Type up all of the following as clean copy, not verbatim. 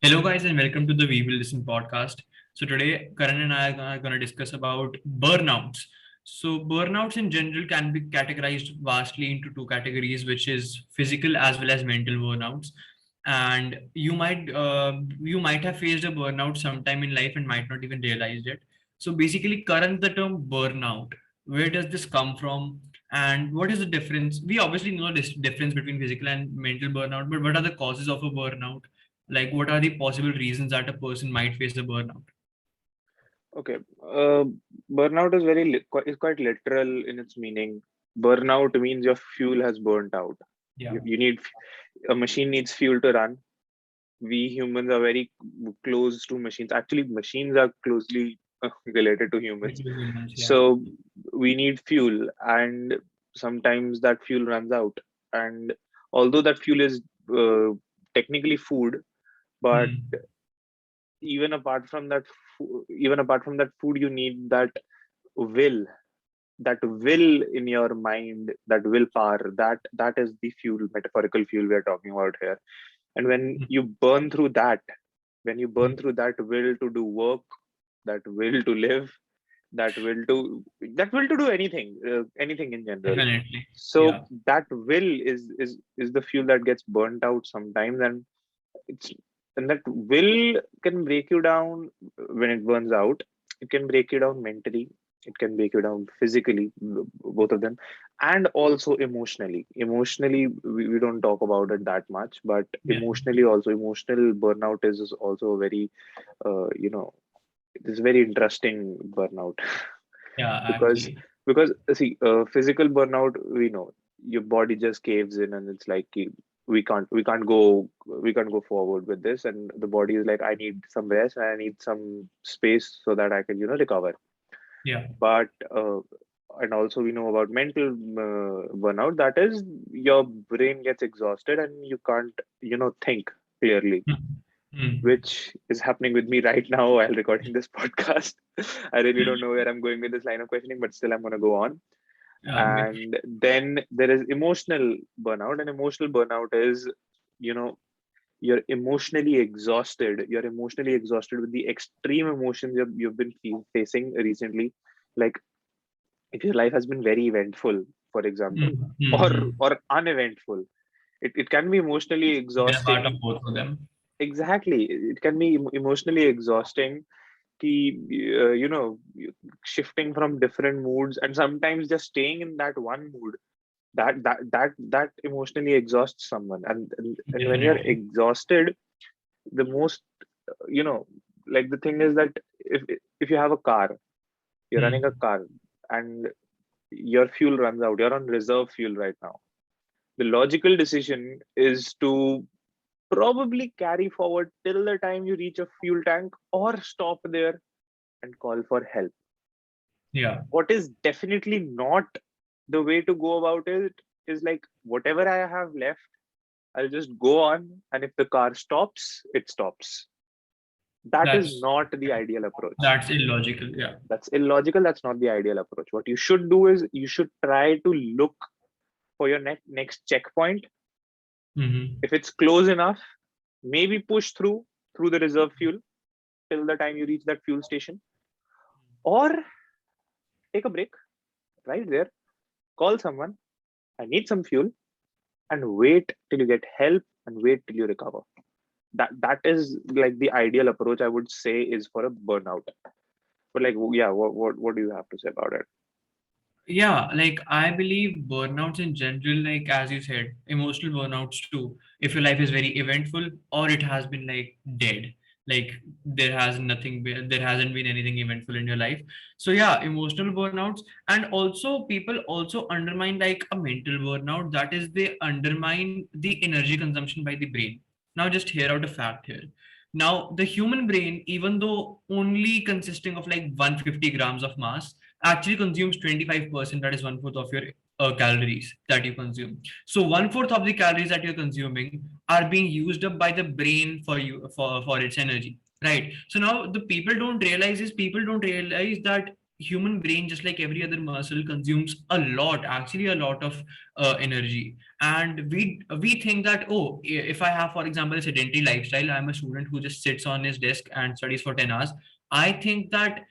Hello, guys, and welcome to the We Will Listen podcast. So today, Karan and I are going to discuss about burnouts. So burnouts in general can be categorized vastly into two categories, which is physical as well as mental burnouts. And you might have faced a burnout sometime in life and might not even realize it. So basically, Karan, the term burnout, where does this come from? And what is the difference? We obviously know this difference between physical and mental burnout, but what are the causes of a burnout? Like, what are the possible reasons that a person might face a burnout? Okay. Uh, Burnout is is quite literal in its meaning. Burnout means your fuel has burnt out. Yeah. You need a machine needs fuel to run. We humans are very close to machines. Actually, machines are closely related to humans. With humans, yeah. So we need fuel, and sometimes that fuel runs out. And although that fuel is technically food, but Hmm. even apart from that food, you need will that will in your mind, that willpower, that is the fuel, metaphorical fuel we are talking about here. And Hmm. when you burn through that will to do work, that will to live, that will to that will to do anything in general. Definitely. So Yeah. that will is the fuel that gets burnt out sometimes. And it's and that will can break you down when it burns out. It can break you down mentally, it can break you down physically, both of them, and also emotionally. We don't talk about it that much, but Yeah. emotional burnout is also a very you know it is very interesting burnout. Yeah. because Actually. see, physical burnout, we know your body just caves in, and it's like we can't go forward with this, and the body is like, I need some rest and I need some space so that I can recover. Yeah. But and also we know about mental burnout, that is your brain gets exhausted and you can't think clearly, Hmm. Hmm. which is happening with me right now while recording this podcast. I really don't know where I'm going with this line of questioning, but still I'm going to go on. Yeah. And then there is emotional burnout. And emotional burnout is, you know, you're emotionally exhausted with the extreme emotions you've been facing recently. Like, if your life has been very eventful, for example, Hmm. Hmm. or Hmm. uneventful, it can be emotionally Been a part of exhausting. both of them. Exactly, it can be emotionally exhausting. Ki, shifting from different moods and sometimes just staying in that one mood, that emotionally exhausts someone. And when you're Definitely. exhausted, the most, you know like, the thing is that if you have a car, you're running a Hmm. car, and your fuel runs out, you're on reserve fuel right now. The logical decision is to probably carry forward till the time you reach a fuel tank, or stop there and call for help. Yeah. What is definitely not the way to go about it is, like, whatever I have left, I'll just go on, and if the car stops, it stops. That is That's not the ideal approach. that's illogical. Yeah. That's illogical. That's not the ideal approach. What you should do is you should try to look for your next checkpoint. Hmm. If it's close enough, maybe push through the reserve fuel till the time you reach that fuel station, or take a break right there, call someone, I need some fuel, and wait till you get help and wait till you recover. That is like the ideal approach, I would say, is for a burnout. But, like, yeah, what do you have to say about it? Yeah, like I believe burnouts in general, like as you said, emotional burnouts too. If your life is very eventful or it has been like dead, like there hasn't been anything eventful in your life. So yeah, emotional burnouts, and also people also undermine like a mental burnout. That is, they undermine the energy consumption by the brain. Now, just hear out a fact here. Now, the human brain, even though only consisting of like 150 grams of mass, actually consumes 25%, that is one fourth of your calories that you consume. So one fourth of the calories that you're consuming are being used up by the brain for its energy, right? So now the people don't realize that human brain, just like every other muscle, consumes a lot, actually a lot of energy. And we think that, oh, if I have, for example, a sedentary lifestyle, I'm a student who just sits on his desk and studies for 10 hours. I think that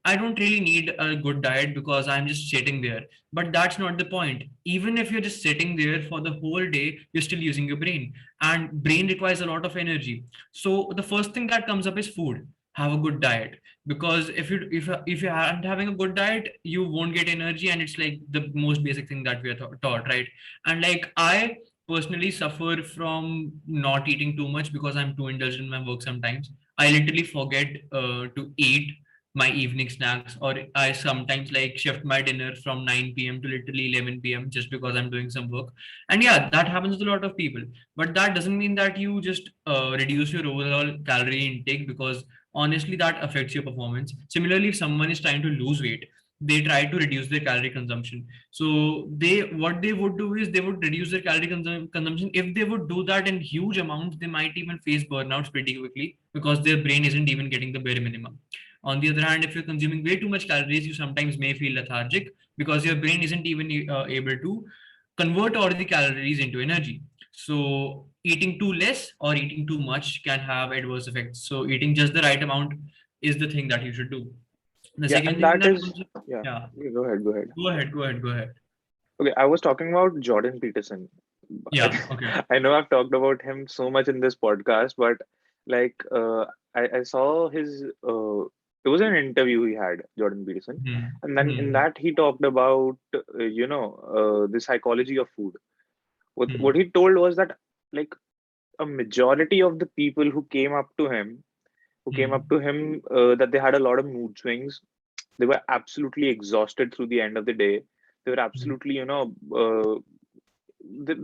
I don't really need a good diet because I'm just sitting there. But that's not the point. Even if you're just sitting there for the whole day, you're still using your brain, and brain requires a lot of energy. So the first thing that comes up is food. Have a good diet, because if you aren't having a good diet, you won't get energy, and it's like the most basic thing that we are taught, right? And like, I personally suffer from not eating too much because I'm too indulgent in my work sometimes. I literally forget to eat my evening snacks, or I sometimes like shift my dinner from 9 p.m. to literally 11 p.m. just because I'm doing some work. And yeah, that happens with a lot of people. But that doesn't mean that you just reduce your overall calorie intake, because honestly that affects your performance. Similarly, if someone is trying to lose weight, they try to reduce their calorie consumption. So what they would do is they would reduce their calorie consumption. If they would do that in huge amounts, they might even face burnouts pretty quickly, because their brain isn't even getting the bare minimum. On the other hand, if you're consuming way too much calories, you sometimes may feel lethargic because your brain isn't even able to convert all the calories into energy. So eating too less or eating too much can have adverse effects. So eating just the right amount is the thing that you should do. The Yeah, second and thing that that is comes up, yeah. yeah, Yeah, go ahead, go ahead. go ahead. Okay, I was talking about Jordan Peterson. Yeah, okay. I know I've talked about him so much in this podcast, but like I saw his it was an interview he had, Jordan Peterson, Hmm. and then in Hmm. that he talked about the psychology of food. What Hmm. he told was that like a majority of the people who came up Hmm. to him that they had a lot of mood swings. They were absolutely exhausted through the end of the day. They were Hmm. absolutely,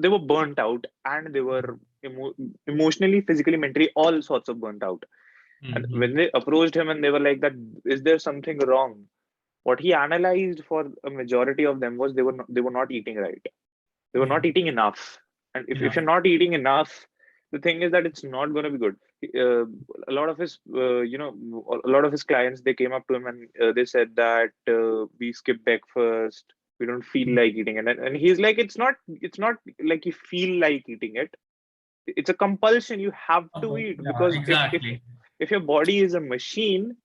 they were burnt out, and they were emotionally, physically, mentally, all sorts of burnt out. Hmm. And when Hmm. they approached him and they were like, "That is there something wrong?" What he analyzed for a majority of them was they were not eating right. They were not Hmm. eating enough. And if Enough. you're not eating enough, the thing is that it's not going to be good. Uh, a lot of his, a lot of his clients, they came up to him and they said that we skip breakfast. We don't feel Hmm. like eating it. And he's like, it's not like you feel like eating it. It's a compulsion. You have to eat Yeah, because exactly. if your body is a machine,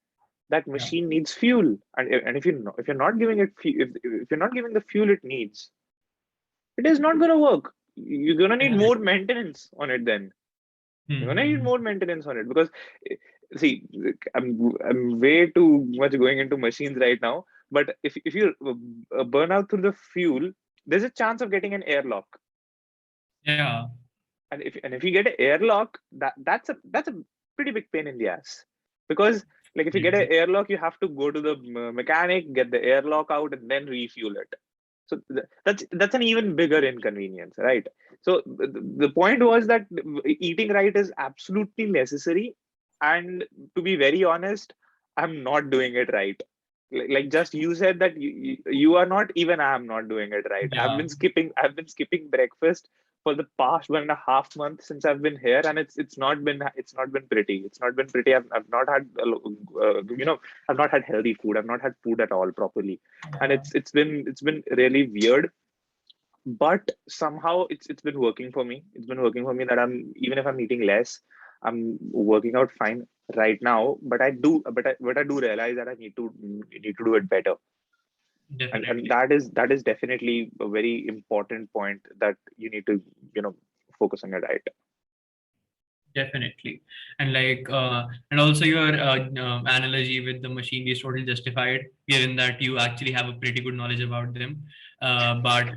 that Yeah. machine needs fuel. And if you're not giving it, if you're not giving the fuel it needs, it is not going to work. You're going to need more Exactly. maintenance on it then. Hmm. You're going to need Hmm. more maintenance on it because, eh, see, I'm way too much going into machines right now. But if you burn out through the fuel, there's a chance of getting an airlock. Yeah. And if you get an airlock, that's a pretty big pain in the ass. Because like if you get an Definitely. airlock, you have to go to the mechanic, get the airlock out, and then refuel it. So that's an even bigger inconvenience, right? So the point was that eating right is absolutely necessary, and to be very honest, I'm not doing it right. Like just you said that you are not, even I am not doing it right. I've Yeah. been skipping breakfast for the past 1.5 months since I've been here, and it's not been pretty. It's not been pretty. I've not had I've not had healthy food. I've not had food at all properly, and Yeah. it's been really weird. But somehow it's been working for me. It's been working for me that I'm even if I'm eating less, I'm working out fine right now. But I do realize that I need to do it better, and Definitely. that is definitely a very important point that you need to you know focus on your diet. Definitely. And like, and also your analogy with the machine is totally justified, given that you actually have a pretty good knowledge about them. But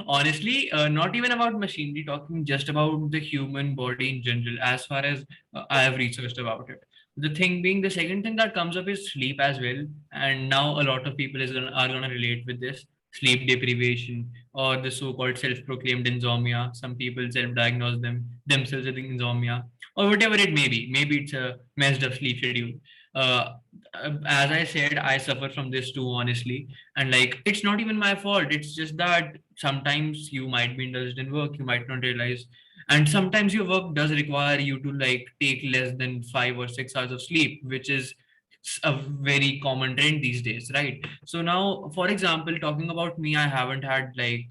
honestly, not even about machinery, talking just about the human body in general, as far as I have researched about it. The thing being, the second thing that comes up is sleep as well. And now a lot of people are gonna relate with this sleep deprivation, or the so-called self-proclaimed insomnia. Some people self-diagnose themselves with insomnia, or whatever it may be. Maybe it's a messed up sleep schedule. Uh, as I said, I suffer from this too, honestly. And like, it's not even my fault. It's just that sometimes you might be indulged in work, you might not realize. And sometimes your work does require you to like take less than 5 or 6 hours of sleep, which is a very common trend these days, right? So now, for example, talking about me, I haven't had like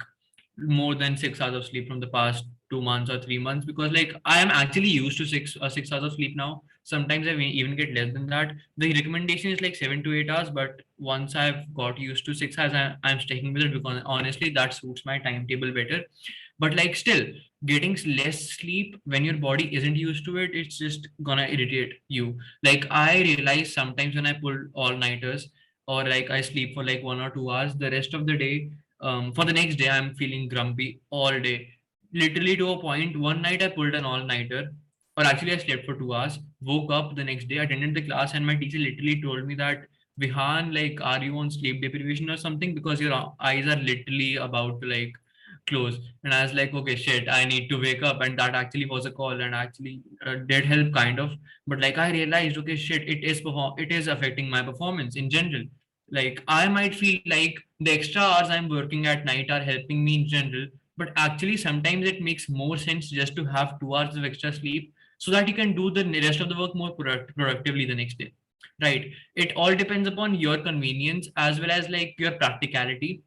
more than 6 hours of sleep from the past 2 months or 3 months, because like I am actually used to 6 hours of sleep now. Sometimes I may even get less than that. The recommendation is like 7 to 8 hours, but once I've got used to 6 hours, I'm sticking with it because honestly that suits my timetable better. But like still, getting less sleep when your body isn't used to it, it's just gonna irritate you. Like I realize sometimes when I pull all nighters, or like I sleep for like 1 or 2 hours, the rest of the day, for the next day I'm feeling grumpy all day, literally to a point. One night I pulled an all nighter, or actually I slept for 2 hours, woke up the next day, attended the class, and my teacher literally told me that, Vihan, like, are you on sleep deprivation or something? Because your eyes are literally about to like close. And I was like, okay, shit, I need to wake up. And that actually was a call, and actually did help kind of. But like I realized, okay, shit, it is affecting my performance in general. Like I might feel like the extra hours I'm working at night are helping me in general, but actually sometimes it makes more sense just to have 2 hours of extra sleep so that you can do the rest of the work more productively the next day. Right. It all depends upon your convenience as well as like your practicality,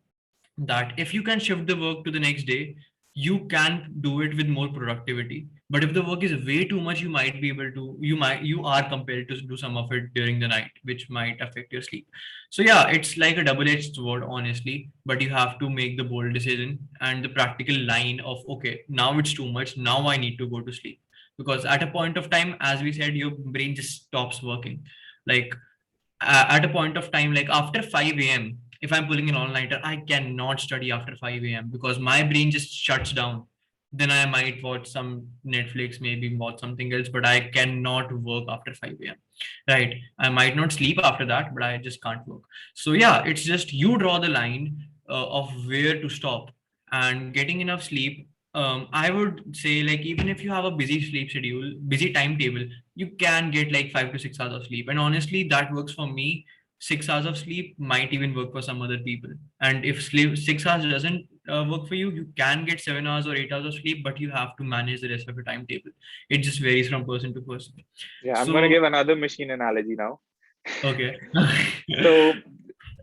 that if you can shift the work to the next day, you can do it with more productivity. But if the work is way too much, you are compelled to do some of it during the night, which might affect your sleep. So yeah, it's like a double-edged sword, honestly, but you have to make the bold decision and the practical line of, okay, now it's too much, now I need to go to sleep. Because at a point of time, as we said, your brain just stops working. Like at a point of time, like after 5 a.m., if I'm pulling an all-nighter, I cannot study after 5 a.m. because my brain just shuts down. Then I might watch some Netflix, maybe watch something else, but I cannot work after 5 a.m. Right. I might not sleep after that, but I just can't work. So yeah, it's just you draw the line of where to stop. And getting enough sleep, I would say, like, even if you have a busy sleep schedule, busy timetable, you can get like 5 to 6 hours of sleep. And honestly, that works for me. 6 hours of sleep might even work for some other people. And if sleep 6 hours doesn't work for you, you can get 7 hours or 8 hours of sleep, but you have to manage the rest of your timetable. It just varies from person to person. Yeah, I'm gonna So give another machine analogy now. okay. So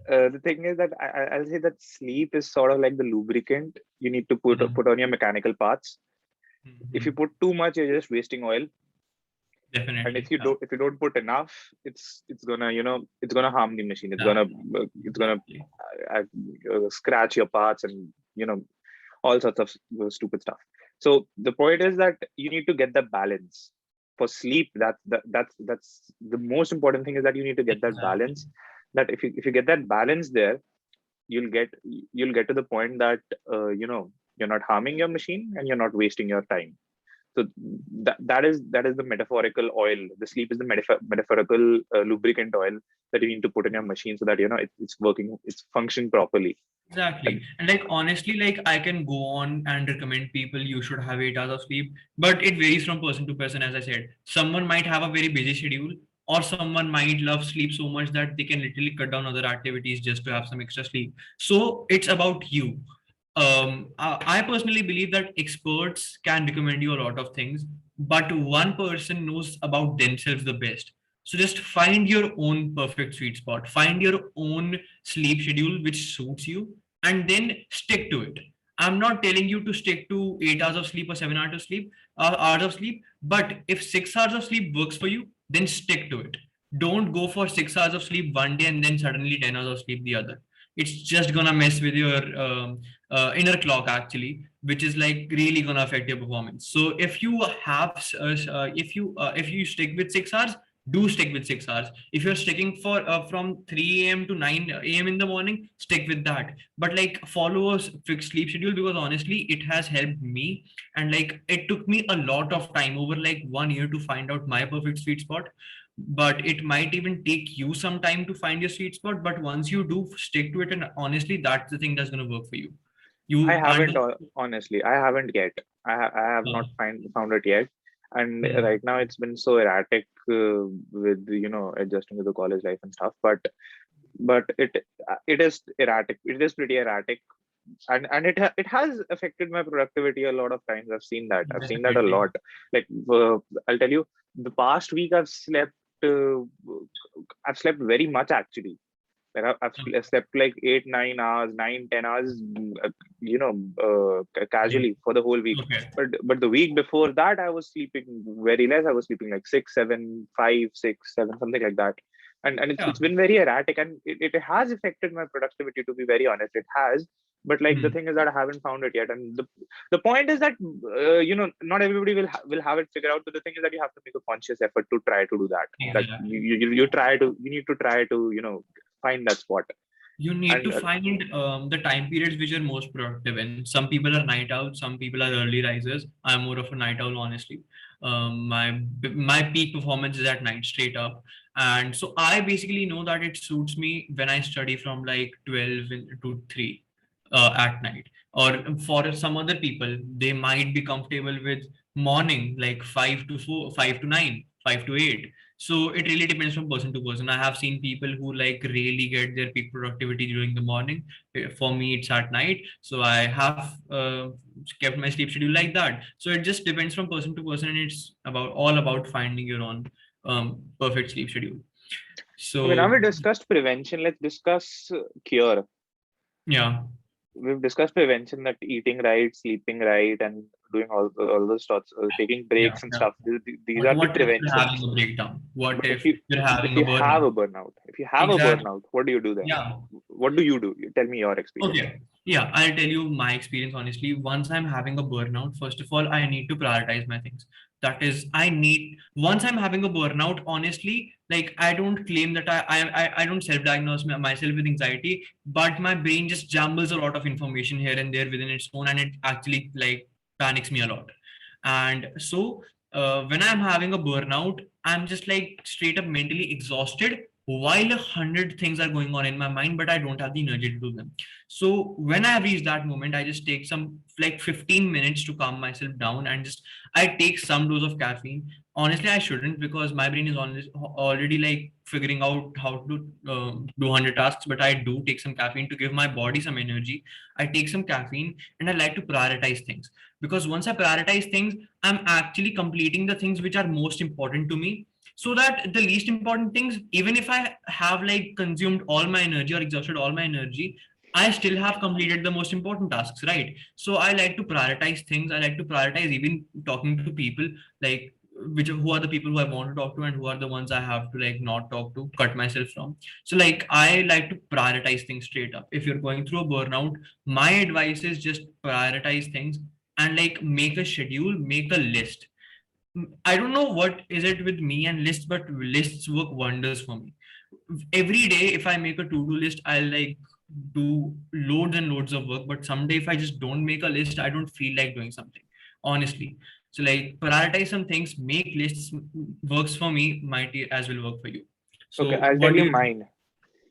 the thing is that I'll say that sleep is sort of like the lubricant you need to Mhm. put on your mechanical parts. If you Mhm. put too much, you're just wasting oil. And Definitely. if you don't put enough, it's gonna, it's gonna harm the machine. Exactly. It's gonna Exactly. scratch your parts, and all sorts of stupid stuff. So the point is that you need to get the balance for sleep. That's the most important thing, is that you need to get that Exactly. balance. That if you get that balance there, you'll get you'll get to the point that you're not harming your machine and you're not wasting your time. So that is the metaphorical oil. The sleep is the metaphorical lubricant oil that you need to put in your machine, so that it's working, it's functioning properly. Exactly. And And like honestly, like I can go on and recommend people you should have 8 hours of sleep, but it varies from person to person, as I said. Someone might have a very busy schedule, or someone might love sleep so much that they can literally cut down other activities just to have some extra sleep. So it's about you. I personally believe that experts can recommend you a lot of things, but one person knows about themselves the best. So just find your own perfect sweet spot, find your own sleep schedule which suits you, and then stick to it. I'm not telling you to stick to 8 hours of sleep or 7 hours of sleep, but if 6 hours of sleep works for you, then stick to it. Don't go for 6 hours of sleep one day and then suddenly 10 hours of sleep the other. It's just gonna mess with your inner clock actually, which is like really gonna affect your performance. So if you stick with 6 hours, do stick with 6 hours. If you're sticking for from 3 a.m. to 9 a.m. in the morning, stick with that. But like follow a fixed sleep schedule, because honestly, it has helped me. And like it took me a lot of time, over like 1 year, to find out my perfect sweet spot. But it might even take you some time to find your sweet spot. But once you do, stick to it. And honestly, that's the thing that's going to work for you. I You haven't, and honestly, I haven't yet. I have not found it yet. And hmm, right now it's been so erratic, with adjusting to the college life and stuff. But it is erratic. It is pretty erratic, and it has affected my productivity a lot of times. I've seen that a definitely. lot. Like, I'll tell you, the past week uh, I've slept very much, actually. Like I've slept like 8, 9 hours, 9, 10 hours, casually for the whole week. Okay. But the week before that, I was sleeping very less. I was sleeping like 6, 7, 5, 6, 7, something like that. And Yeah. it's been very erratic, and it has affected my productivity. To be very honest, it has. But like the Hmm. thing is that I haven't found it yet, and the point is that not everybody will have it figured out. But the thing is that you have to make a conscious effort to try to do that. That Exactly. you need to try to find that spot. You need And to find the time periods which are most productive in. Some people are night owls, some people are early risers. I'm more of a night owl, honestly. My peak performance is at night, straight up. And so I basically know that it suits me when I study from like 12 to 3 at night. Or for some other people, they might be comfortable with morning, like 5 to 4, 5 to 9, 5 to 8. So it really depends from person to person. I have seen people who like really get their peak productivity during the morning. For me, it's at night. So I have kept my sleep schedule like that. So it just depends from person to person, and it's about all about finding your own perfect sleep schedule. okay, now So we discussed prevention. Let's discuss cure. yeah, We've discussed prevention, that eating right, sleeping right, and doing all those stuff, taking yeah, breaks and yeah. stuff. These are the What if you're having preventions. a breakdown? What But if you're if having a you have burnout? a burnout, if you have a Exactly. burnout, what do you do then? Yeah. What do you do? You tell me your experience. Okay. Yeah, I'll tell you my experience honestly. Once I'm having a burnout, first of all, I need to prioritize my things. That is, once I'm having a burnout, honestly, like I don't claim that I don't self-diagnose myself with anxiety, but my brain just jumbles a lot of information here and there within its own, and it actually like panics me a lot. And so when I'm having a burnout, I'm just like straight up mentally exhausted while 100 things are going on in my mind, but I don't have the energy to do them. So when I reach that moment, I just take some like 15 minutes to calm myself down, and just I take some dose of caffeine. Honestly, I shouldn't, because my brain is already like figuring out how to do 100 tasks, but I do take some caffeine to give my body some energy. I take some caffeine, and I like to prioritize things, because once I prioritize things, I'm actually completing the things which are most important to me, so that the least important things, even if I have like consumed all my energy or exhausted all my energy, I still have completed the most important tasks, right? So I like to prioritize things. I like to prioritize even talking to people, like who are the people who I want to talk to, and who are the ones I have to like not talk to, cut myself from. So like I like to prioritize things straight up. If you're going through a burnout, my advice is just prioritize things, and like make a schedule, make a list. I don't know what is it with me and lists, but lists work wonders for me. Every day, if I make a to-do list, I'll like do loads and loads of work. But someday, if I just don't make a list, I don't feel like doing something, honestly. So like prioritize some things, make lists. Works for me, might as well work for you. Okay, So I'll tell what do you you think? mine.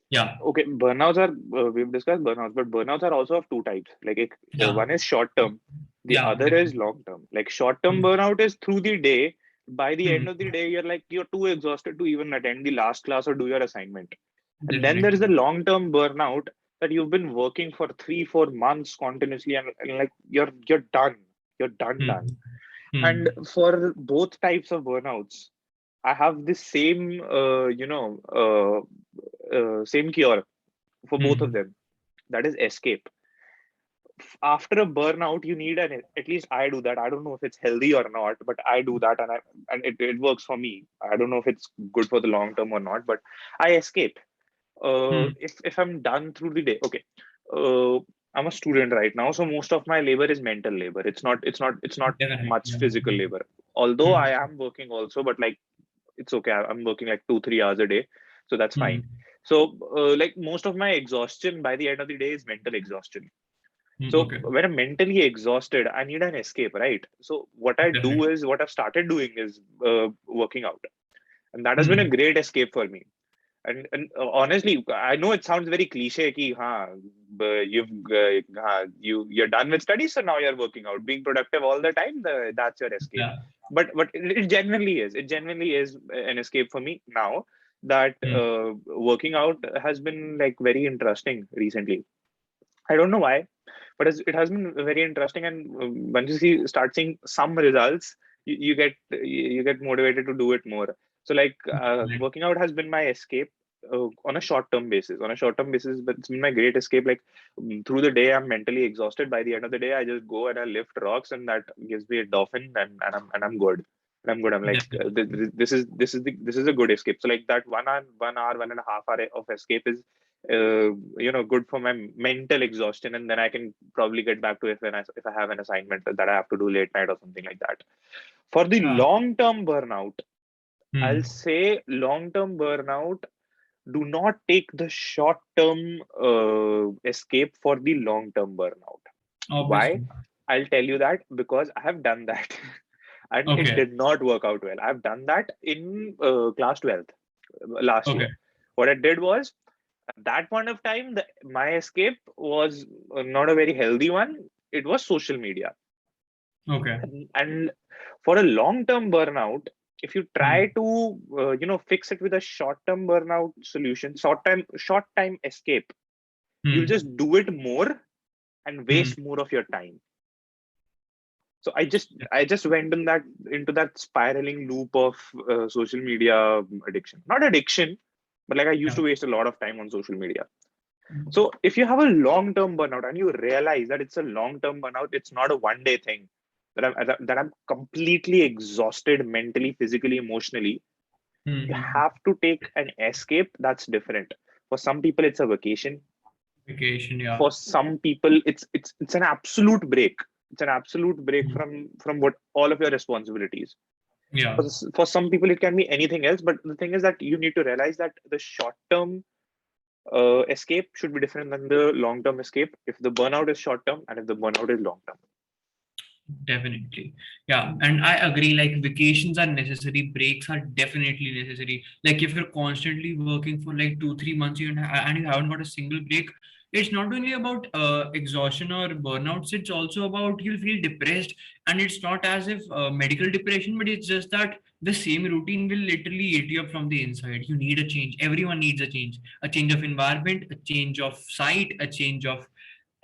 Yeah, Okay, burnouts are, we've discussed burnouts, but burnouts are also of two types. Like yeah, one is short term, the yeah, other is long term. Like short term definitely. burnout is through the day. By the end of Hmm, the day, you're too exhausted to even attend the last class or do your assignment. And then there is the definitely. long term burnout, that you've been working for 3, 4 months continuously, and like you're done. You're Hmm, done. And hmm, for both types of burnouts, I have the same, same cure for both of hmm. them. That is escape. After a burnout, you need at least I do that. I don't know if it's healthy or not, but I do that, and it works for me. I don't know if it's good for the long term or not, but I escape. Hmm. If I'm done through the day, okay. Uh, I'm a student right now, so most of my labor is mental labor. It's not Definitely. much Yeah. physical labor. Although Hmm, I am working also, but like it's okay. I'm working like 2, 3 hours a day, so that's hmm, fine. So like most of my exhaustion by the end of the day is mental exhaustion. hmm. So Okay. when I'm mentally exhausted, I need an escape, right? So Definitely. what I've started doing is working out, and that has been a Hmm. great escape for me. And honestly, I know it sounds very cliche, ki, you're done with studies, so now you're working out, being productive all the time. That's your escape. Yeah. But it genuinely is. It genuinely is an escape for me now. That Hmm. working out has been like very interesting recently. I don't know why, but it has been very interesting. And once you start seeing some results, you get motivated to do it more. So like Right. working out has been my escape. on a short-term basis. On a short-term basis, but it's been my great escape. Like through the day, I'm mentally exhausted. By the end of the day, I just go and I lift rocks, and that gives me a dolphin, and I'm good. And I'm good. I'm like, Definitely. this is a good escape. So like that 1 hour, 1.5 hour of escape is good for my mental exhaustion, and then I can probably get back to if I have an assignment that I have to do late night or something like that. For the Yeah. long term burnout, I'll Hmm. say long term burnout, do not take the short term escape for the long term burnout. Why? Obviously. I'll tell you that because I have done that and it Okay. did not work out well. I've done that in class 12th last Okay. year. What I did was, at that point of time, my escape was not a very healthy one. It was social media. Okay. And for a long term burnout, if you try Hmm. to fix it with a short term burnout solution, short time escape, you'll Hmm. just do it more and Hmm. waste more of your time. So I just went in that into that spiraling loop of social media addiction. Not addiction, but like I used Yeah. to waste a lot of time on social media. So if you have a long term burnout and you realize that it's a long term burnout, it's not a one day thing. That I'm completely exhausted mentally, physically, emotionally. You Hmm. have to take an escape. That's different. For some people, it's a vacation. Vacation. Yeah. For some people, it's an absolute break. It's an absolute break Hmm. from what all of your responsibilities. Yeah. For some people, it can be anything else. But the thing is that you need to realize that the short term escape should be different than the long term escape. If the burnout is short term and if the burnout is long term. Definitely. Yeah. And I agree, like vacations are necessary, breaks are definitely necessary. Like if you're constantly working for like 2, 3 months and you haven't got a single break, it's not only about exhaustion or burnouts, it's also about you'll feel depressed. And it's not as if medical depression, but it's just that the same routine will literally eat you up from the inside. You need a change. Everyone needs a change of environment, a change of sight, a change of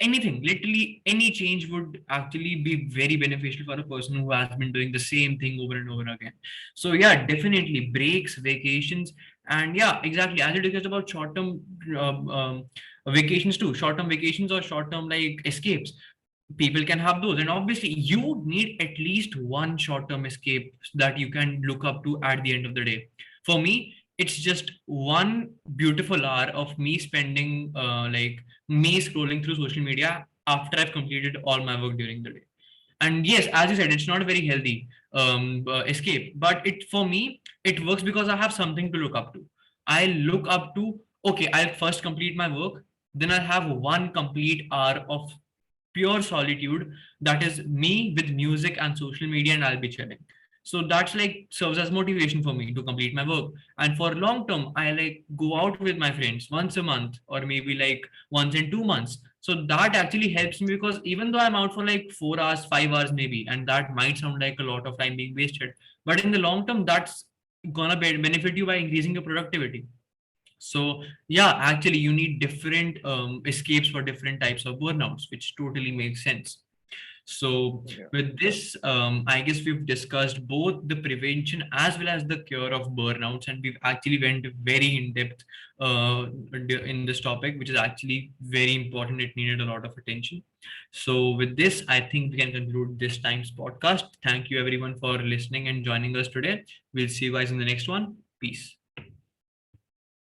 anything. Literally any change would actually be very beneficial for a person who has been doing the same thing over and over again. So yeah, definitely breaks, vacations. And yeah, exactly, as you discussed about short term vacations too, short term vacations or short term like escapes, people can have those. And obviously you need at least one short term escape that you can look up to at the end of the day. For me, it's just one beautiful hour of me spending me scrolling through social media after I've completed all my work during the day. And yes, as you said, it's not a very healthy escape, but it for me it works because I have something to look up to. I look up to, okay, I'll first complete my work, then I'll have one complete hour of pure solitude, that is me with music and social media, and I'll be chilling. So that's like serves as motivation for me to complete my work. And for long term, I like go out with my friends once a month or maybe like once in 2 months. So that actually helps me because even though I'm out for like 4 hours, 5 hours maybe, and that might sound like a lot of time being wasted, but in the long term, that's gonna benefit you by increasing your productivity. So yeah, actually you need different escapes for different types of burnouts, which totally makes sense. So Yeah. with this, I guess we've discussed both the prevention as well as the cure of burnouts, and we've actually went very in depth in this topic, which is actually very important. It needed a lot of attention. So with this, I think we can conclude this time's podcast. Thank you everyone for listening and joining us today. We'll see you guys in the next one. Peace.